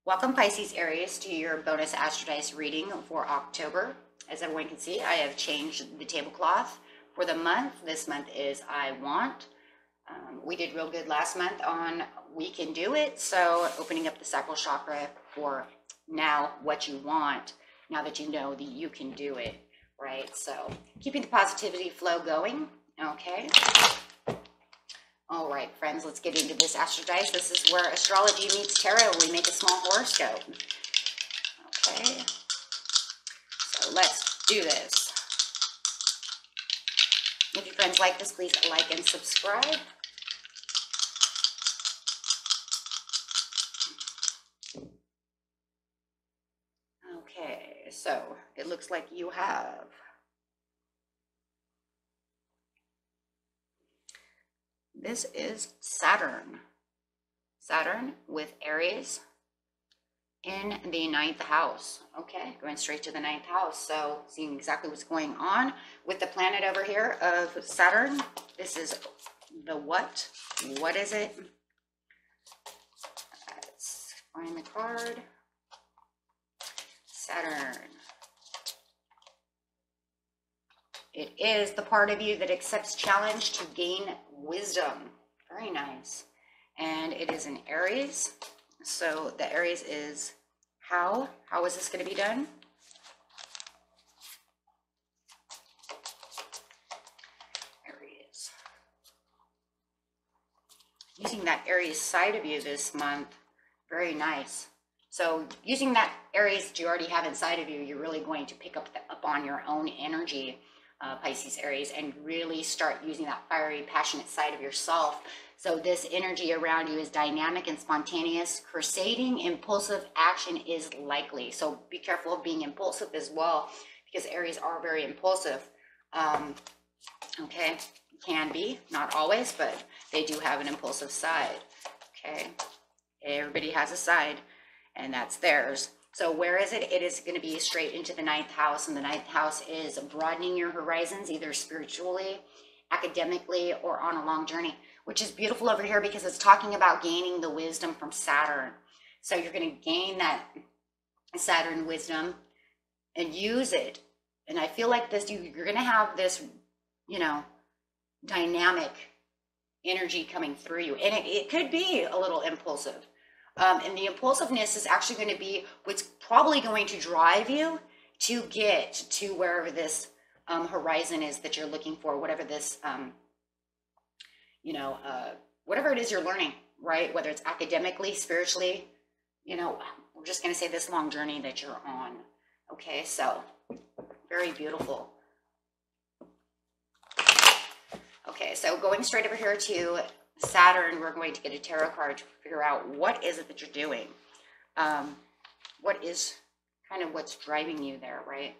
Welcome Pisces Aries to your bonus Astrodice reading for October. As everyone can see, I have changed the tablecloth for the month. This month is I Want. We did real good last month on We Can Do It. So opening up the sacral chakra for now what you want, now that you know that you can do it, right? So keeping the positivity flow going, okay? All right, friends, let's get into this Astrodice. This is where astrology meets tarot. We make a small horoscope. Okay, so let's do this. If you friends like this, please like and subscribe. Okay, so it looks like you have this is Saturn. Saturn with Aries in the 9th house. Okay, going straight to the 9th house. So seeing exactly what's going on with the planet over here of Saturn. This is the what? What is it? Let's find the card. Saturn. It is the part of you that accepts challenge to gain wisdom. Very nice. And it is an Aries. So the Aries is how? How is this going to be done? Aries. Using that Aries side of you this month. Very nice. So using that Aries that you already have inside of you, you're really going to pick up on your own energy. Pisces Aries, and really start using that fiery, passionate side of yourself. So this energy around you is dynamic and spontaneous. Crusading, impulsive action is likely. So be careful of being impulsive as well, because Aries are very impulsive. Okay, can be, not always, but they do have an impulsive side. Okay, everybody has a side, and that's theirs. So where is it? It is going to be straight into the 9th house, and the 9th house is broadening your horizons, either spiritually, academically, or on a long journey, which is beautiful over here because it's talking about gaining the wisdom from Saturn. So you're going to gain that Saturn wisdom and use it. And I feel like this, you're going to have this, you know, dynamic energy coming through you. And it could be a little impulsive. And the impulsiveness is actually going to be what's probably going to drive you to get to wherever this horizon is that you're looking for, whatever this, whatever it is you're learning, right? Whether it's academically, spiritually, we're just going to say this long journey that you're on. Okay, so very beautiful. Okay, so going straight over here to Saturn, we're going to get a tarot card to figure out what is it that you're doing. What is kind of what's driving you there, right?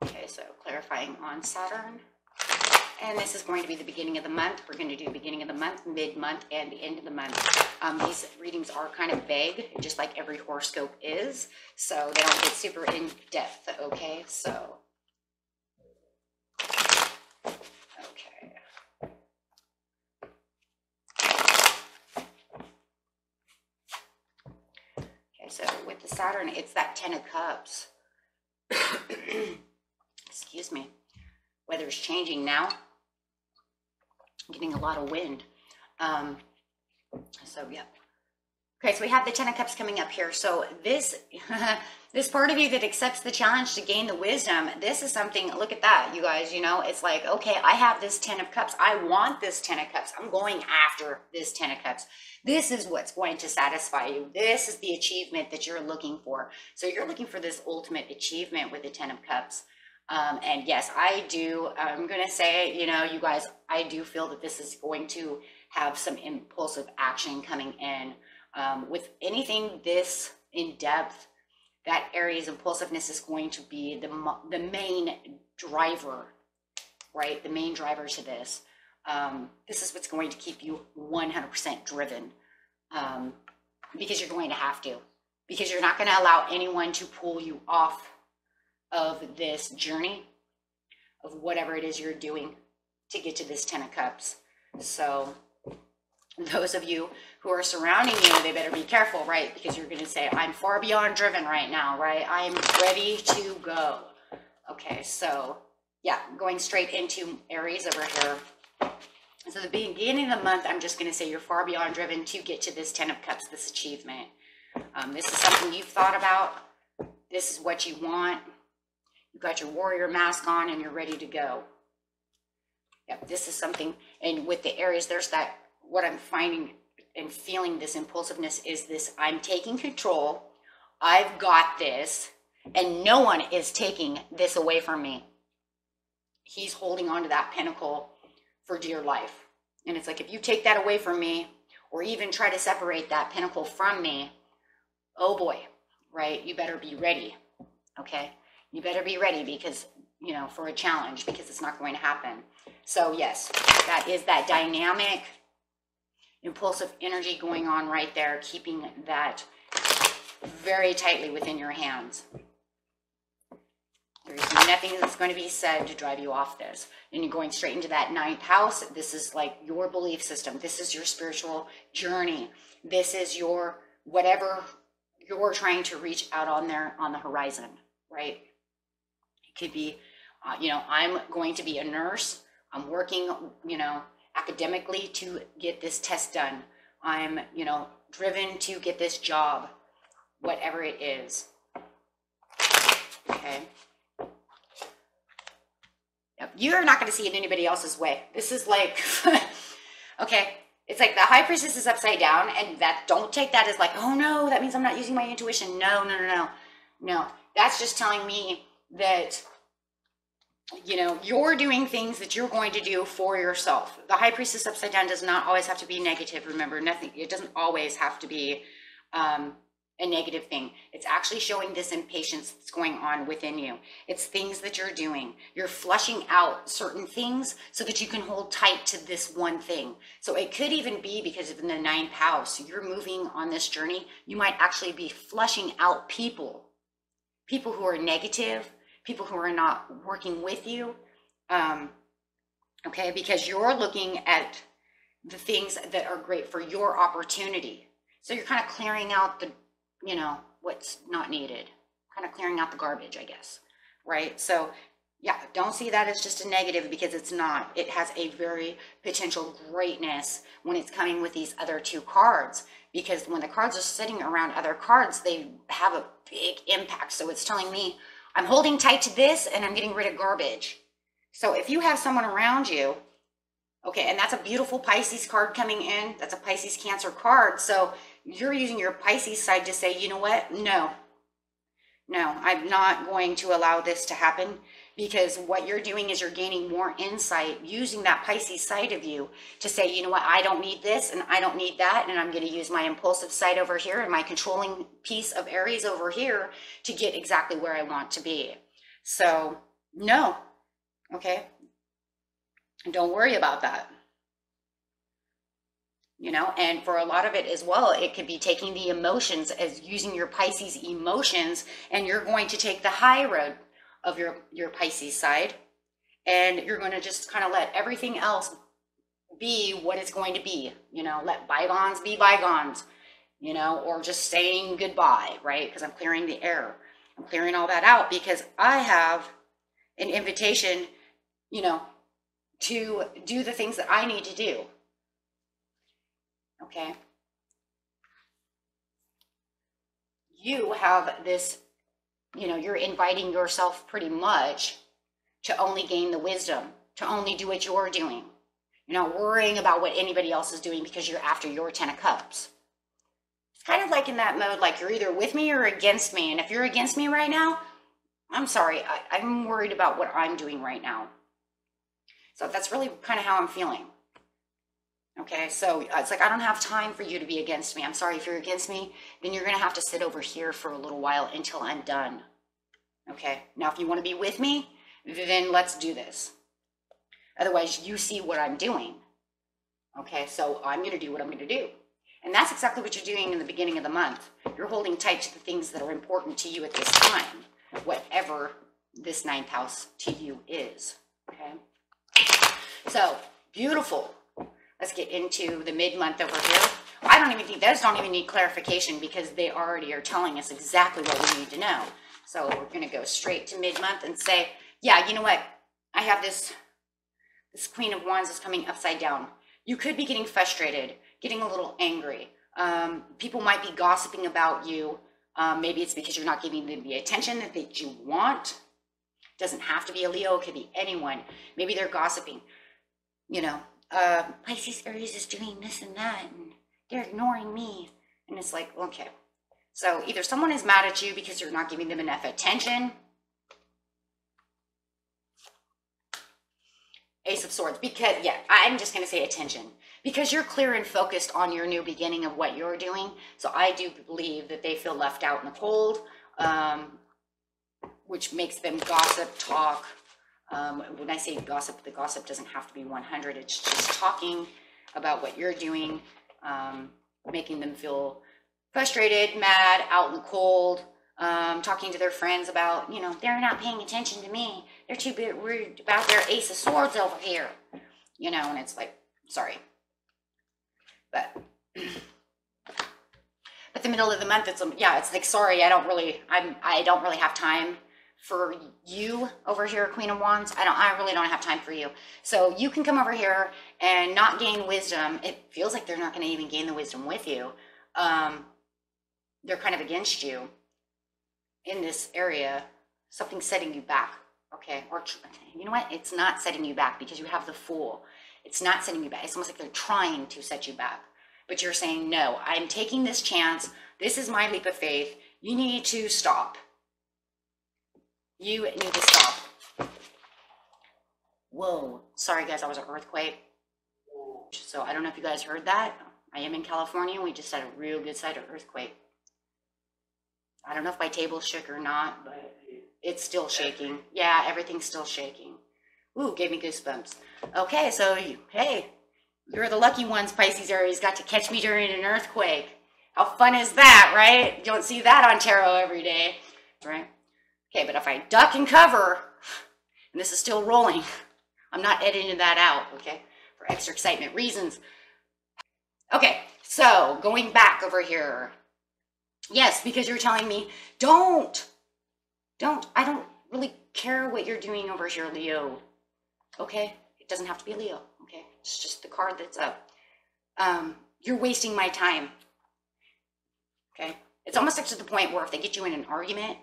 Okay, so clarifying on Saturn. And this is going to be the beginning of the month. We're going to do beginning of the month, mid-month, and end of the month. These readings are kind of vague, just like every horoscope is. So they don't get super in-depth, okay? So so with the Saturn, it's that 10 of Cups. Excuse me. Weather's changing now. I'm getting a lot of wind. So, yeah. Okay, so we have the 10 of Cups coming up here. So this, this part of you that accepts the challenge to gain the wisdom, this is something, look at that, you guys, it's like, okay, I have this 10 of Cups. I want this 10 of Cups. I'm going after this 10 of Cups. This is what's going to satisfy you. This is the achievement that you're looking for. So you're looking for this ultimate achievement with the 10 of Cups. And yes, I do. I'm going to say, you guys, I do feel that this is going to have some impulsive action coming in. With anything this in depth, that Aries impulsiveness is going to be the main driver, right? The main driver to this. This is what's going to keep you 100% driven, because you're going to have to, because you're not going to allow anyone to pull you off of this journey of whatever it is you're doing to get to this 10 of Cups. So those of you who are surrounding you, they better be careful, right? Because you're going to say, I'm far beyond driven right now, right? I'm ready to go. Okay, so yeah, going straight into Aries over here. So the beginning of the month, I'm just going to say you're far beyond driven to get to this 10 of Cups, this achievement. This is something you've thought about. This is what you want. You've got your warrior mask on and you're ready to go. Yep, this is something, and with the Aries, there's that, what I'm finding and feeling this impulsiveness is this, I'm taking control, I've got this, and no one is taking this away from me. He's holding on to that pinnacle for dear life. And it's like, if you take that away from me, or even try to separate that pinnacle from me, oh boy, right? You better be ready, okay? You better be ready because, you know, for a challenge, because it's not going to happen. So yes, that is that dynamic, impulsive energy going on right there, keeping that very tightly within your hands. There's nothing that's going to be said to drive you off this. And you're going straight into that 9th house. This is like your belief system. This is your spiritual journey. This is your, whatever you're trying to reach out on there on the horizon, right? It could be, you know, I'm going to be a nurse. I'm working, you know, academically to get this test done. I'm, you know, driven to get this job, whatever it is. Okay. Yep. You're not going to see it anybody else's way. This is like, okay, it's like the High Priestess is upside down, and that, don't take that as like, oh no, that means I'm not using my intuition. No, no, no, no. No, that's just telling me that, you know, you're doing things that you're going to do for yourself. The High Priestess upside down does not always have to be negative. Remember, nothing, it doesn't always have to be a negative thing. It's actually showing this impatience that's going on within you. It's things that you're doing. You're flushing out certain things so that you can hold tight to this one thing. So it could even be because of the 9th house, you're moving on this journey. You might actually be flushing out people who are negative, people who are not working with you, okay, because you're looking at the things that are great for your opportunity. So you're kind of clearing out the, you know, what's not needed, kind of clearing out the garbage, I guess, right? So yeah, don't see that as just a negative, because it's not. It has a very potential greatness when it's coming with these other 2 cards, because when the cards are sitting around other cards, they have a big impact. So it's telling me, I'm holding tight to this and I'm getting rid of garbage. So if you have someone around you, okay, and that's a beautiful Pisces card coming in. That's a Pisces Cancer card. So you're using your Pisces side to say, you know what? No, I'm not going to allow this to happen, because what you're doing is you're gaining more insight using that Pisces side of you to say, you know what? I don't need this and I don't need that. And I'm going to use my impulsive side over here and my controlling piece of Aries over here to get exactly where I want to be. So no, okay. Don't worry about that. You know, and for a lot of it as well, it could be taking the emotions as using your Pisces emotions, and you're going to take the high road of your Pisces side, and you're going to just kind of let everything else be what it's going to be, you know, let bygones be bygones, you know, or just saying goodbye, right? Because I'm clearing the air. I'm clearing all that out because I have an invitation, you know, to do the things that I need to do. Okay. You have this, you know, you're inviting yourself pretty much to only gain the wisdom, to only do what you're doing. You're not worrying about what anybody else is doing because you're after your 10 of Cups. It's kind of like in that mode, like you're either with me or against me. And if you're against me right now, I'm sorry, I'm worried about what I'm doing right now. So that's really kind of how I'm feeling. Okay, so it's like, I don't have time for you to be against me. I'm sorry, if you're against me, then you're going to have to sit over here for a little while until I'm done. Okay, now if you want to be with me, then let's do this. Otherwise, you see what I'm doing. Okay, so I'm going to do what I'm going to do. And that's exactly what you're doing in the beginning of the month. You're holding tight to the things that are important to you at this time, whatever this 9th house to you is. Okay, so beautiful. Let's get into the mid-month over here. I don't even think, those don't even need clarification because they already are telling us exactly what we need to know. So we're going to go straight to mid-month and say, yeah, you know what? I have this Queen of Wands is coming upside down. You could be getting frustrated, getting a little angry. People might be gossiping about you. Maybe it's because you're not giving them the attention that you want. It doesn't have to be a Leo. It could be anyone. Maybe they're gossiping. You know, Pisces, Aries is doing this and that, and they're ignoring me. And it's like, okay. So either someone is mad at you because you're not giving them enough attention. Ace of Swords, because, yeah, I'm just going to say attention. Because you're clear and focused on your new beginning of what you're doing. So I do believe that they feel left out in the cold, which makes them gossip, talk. When I say gossip, the gossip doesn't have to be 100. It's just talking about what you're doing, making them feel frustrated, mad, out in the cold, talking to their friends about, you know, they're not paying attention to me. They're too worried about their Ace of Swords over here. You know, and it's like, sorry. But the middle of the month, it's like, sorry, I don't really have time for you over here, Queen of Wands. I really don't have time for you. So you can come over here and not gain wisdom. It feels like they're not going to even gain the wisdom with you. They're kind of against you in this area. Something's setting you back. Okay. Or you know what? It's not setting you back because you have the Fool. It's not setting you back. It's almost like they're trying to set you back. But you're saying, no, I'm taking this chance. This is my leap of faith. You need to stop. You need to stop. Whoa. Sorry, guys. That was an earthquake. So I don't know if you guys heard that. I am in California, and we just had a real good side of earthquake. I don't know if my table shook or not, but it's still shaking. Yeah, everything's still shaking. Ooh, gave me goosebumps. Okay, so, hey, you're the lucky ones, Pisces, Aries, got to catch me during an earthquake. How fun is that, right? You don't see that on tarot every day, right? Okay, but if I duck and cover, and this is still rolling, I'm not editing that out, okay, for extra excitement reasons. Okay, so going back over here. Yes, because you're telling me, I don't really care what you're doing over here, Leo. Okay? It doesn't have to be a Leo, okay? It's just the card that's up. You're wasting my time. Okay? It's almost like to the point where if they get you in an argument,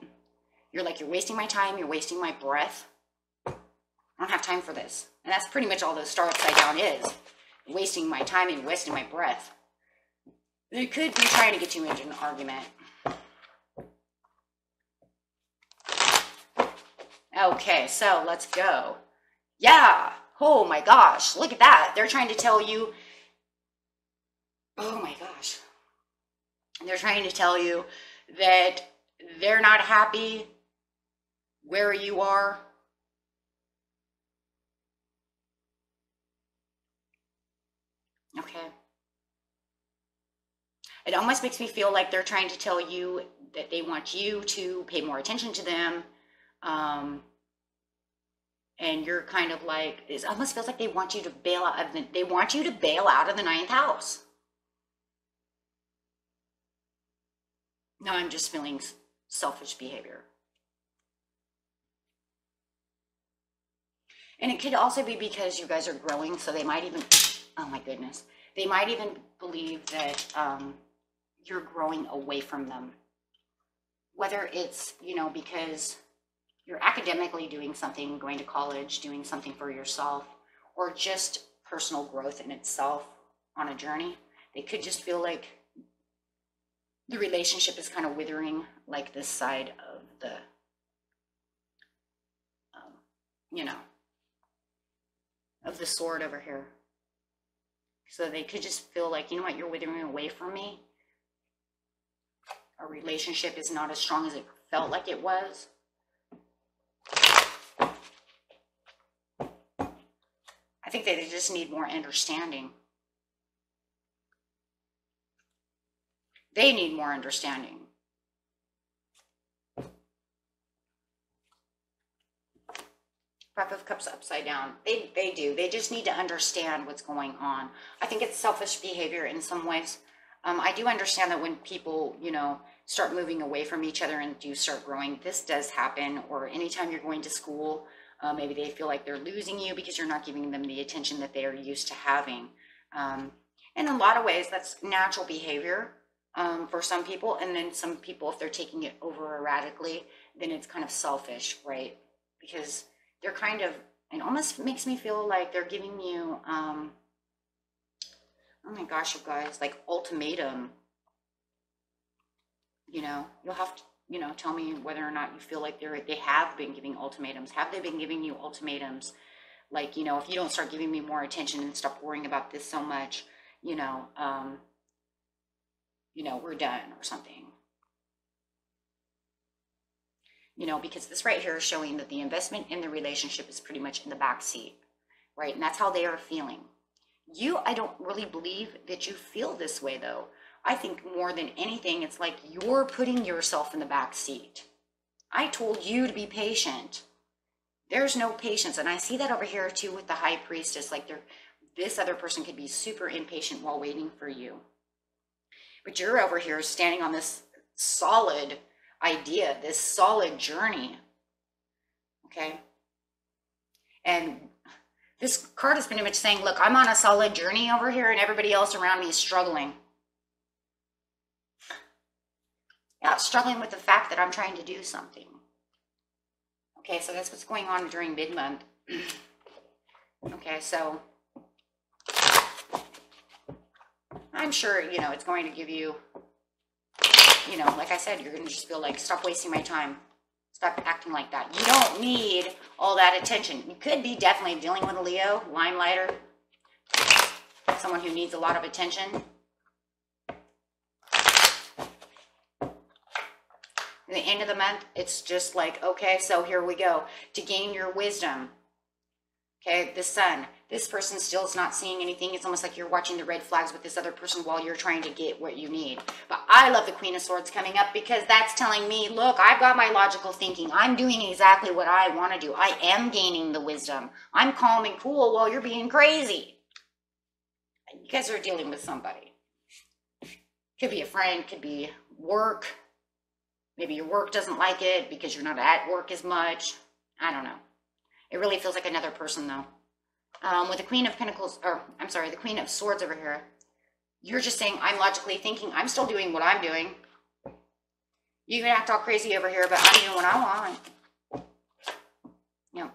you're like, you're wasting my time, you're wasting my breath. I don't have time for this. And that's pretty much all the star upside down is. Wasting my time and wasting my breath. They could be trying to get you into an argument. Okay, so let's go. Yeah. Oh my gosh. Look at that. They're trying to tell you. Oh my gosh. They're trying to tell you that they're not happy where you are. Okay. It almost makes me feel like they're trying to tell you that they want you to pay more attention to them. And you're kind of like, it almost feels like they want you to bail out of the ninth house. No, I'm just feeling selfish behavior. And it could also be because you guys are growing, so they might even, oh my goodness, they might even believe that you're growing away from them. Whether it's, you know, because you're academically doing something, going to college, doing something for yourself, or just personal growth in itself on a journey. They could just feel like the relationship is kind of withering, like this side of the, you know, of the sword over here. So they could just feel like, you know what, you're withering away from me. Our relationship is not as strong as it felt like it was. I think that they just need more understanding. They need more understanding. Five of Cups upside down. They do. They just need to understand what's going on. I think it's selfish behavior in some ways. I do understand that when people, you know, start moving away from each other and do start growing, this does happen. Or anytime you're going to school, maybe they feel like they're losing you because you're not giving them the attention that they are used to having. And in a lot of ways, that's natural behavior for some people. And then some people, if they're taking it over erratically, then it's kind of selfish, right? Because they're kind of, it almost makes me feel like they're giving you, oh my gosh, you guys, like ultimatum. You know, you'll have to, you know, tell me whether or not you feel like they have been giving ultimatums. Have they been giving you ultimatums? Like, you know, if you don't start giving me more attention and stop worrying about this so much, you know, we're done or something. You know, because this right here is showing that the investment in the relationship is pretty much in the back seat, right? And that's how they are feeling. I don't really believe that you feel this way, though. I think more than anything, it's like you're putting yourself in the back seat. I told you to be patient. There's no patience. And I see that over here, too, with the High Priestess. Like, this other person could be super impatient while waiting for you. But you're over here standing on this solid idea, this solid journey. Okay? And this card is pretty much saying, look, I'm on a solid journey over here and everybody else around me is struggling. Yeah, struggling with the fact that I'm trying to do something. Okay, so that's what's going on during mid-month. Okay, so I'm sure, you know, it's going to give you, you know, like I said, you're going to just feel like, stop wasting my time. Stop acting like that. You don't need all that attention. You could be definitely dealing with a Leo, limelighter, someone who needs a lot of attention. At the end of the month, it's just like, okay, so here we go. To gain your wisdom, okay, the Sun. This person still is not seeing anything. It's almost like you're watching the red flags with this other person while you're trying to get what you need. But I love the Queen of Swords coming up because that's telling me, look, I've got my logical thinking. I'm doing exactly what I want to do. I am gaining the wisdom. I'm calm and cool while you're being crazy. You guys are dealing with somebody. Could be a friend, could be work. Maybe your work doesn't like it because you're not at work as much. I don't know. It really feels like another person, though. With the Queen of Pentacles, or I'm sorry, the Queen of Swords over here, you're just saying, I'm logically thinking, I'm still doing what I'm doing. You can act all crazy over here, but I'm doing what I want. Yeah.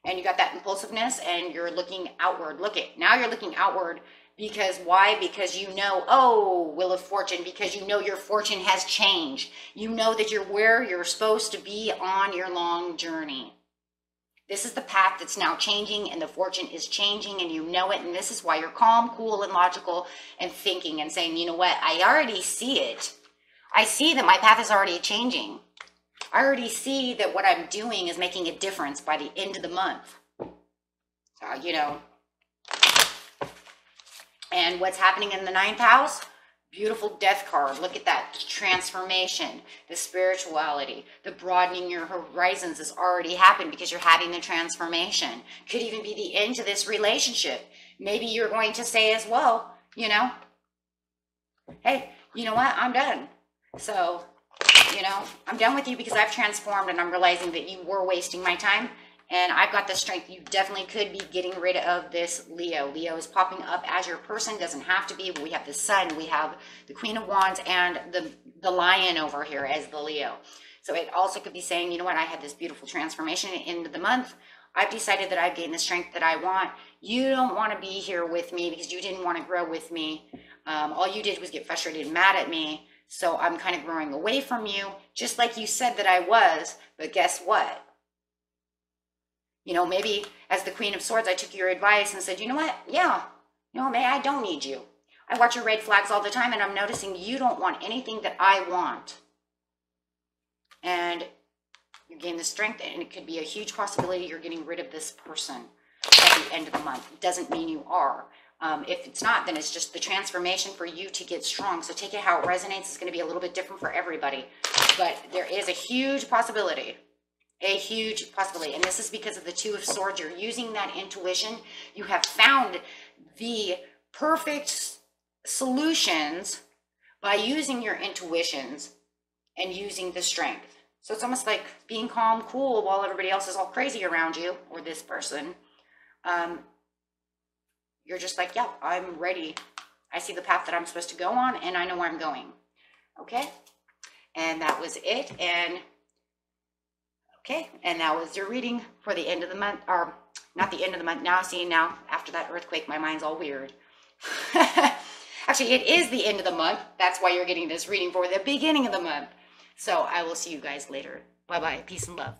And you got that impulsiveness, and you're looking outward. Look it. Now you're looking outward. Because why? Because you know, oh, Wheel of Fortune, because you know your fortune has changed. You know that you're where you're supposed to be on your long journey. This is the path that's now changing, and the fortune is changing, and you know it. And this is why you're calm, cool, and logical, and thinking and saying, you know what? I already see it. I see that my path is already changing. I already see that what I'm doing is making a difference by the end of the month. You know. And what's happening in the 9th house? Beautiful Death card. Look at that transformation, the spirituality, the broadening your horizons has already happened because you're having the transformation. Could even be the end to this relationship. Maybe you're going to say as well, you know, hey, you know what? I'm done. So, you know, I'm done with you because I've transformed and I'm realizing that you were wasting my time. And I've got the strength. You definitely could be getting rid of this Leo. Leo is popping up as your person. Doesn't have to be. We have the Sun. We have the Queen of Wands and the Lion over here as the Leo. So it also could be saying, you know what? I had this beautiful transformation at the end of the month. I've decided that I've gained the strength that I want. You don't want to be here with me because you didn't want to grow with me. All you did was get frustrated and mad at me. So I'm kind of growing away from you, just like you said that I was. But guess what? You know, maybe as the Queen of Swords, I took your advice and said, you know what? Yeah, you know, I don't need you. I watch your red flags all the time, and I'm noticing you don't want anything that I want. And you gain the strength, and it could be a huge possibility you're getting rid of this person at the end of the month. It doesn't mean you are. If it's not, then it's just the transformation for you to get strong. So take it how it resonates. It's going to be a little bit different for everybody. But there is a huge possibility A huge possibility. And this is because of the Two of Swords. You're using that intuition. You have found the perfect solutions by using your intuitions and using the strength. So it's almost like being calm, cool, while everybody else is all crazy around you, or this person. You're just like, yeah, I'm ready. I see the path that I'm supposed to go on, and I know where I'm going. Okay? And that was it. And okay, and that was your reading for the end of the month, or not the end of the month. Now, see, now after that earthquake, my mind's all weird. Actually, it is the end of the month. That's why you're getting this reading for the beginning of the month. So I will see you guys later. Bye-bye. Peace and love.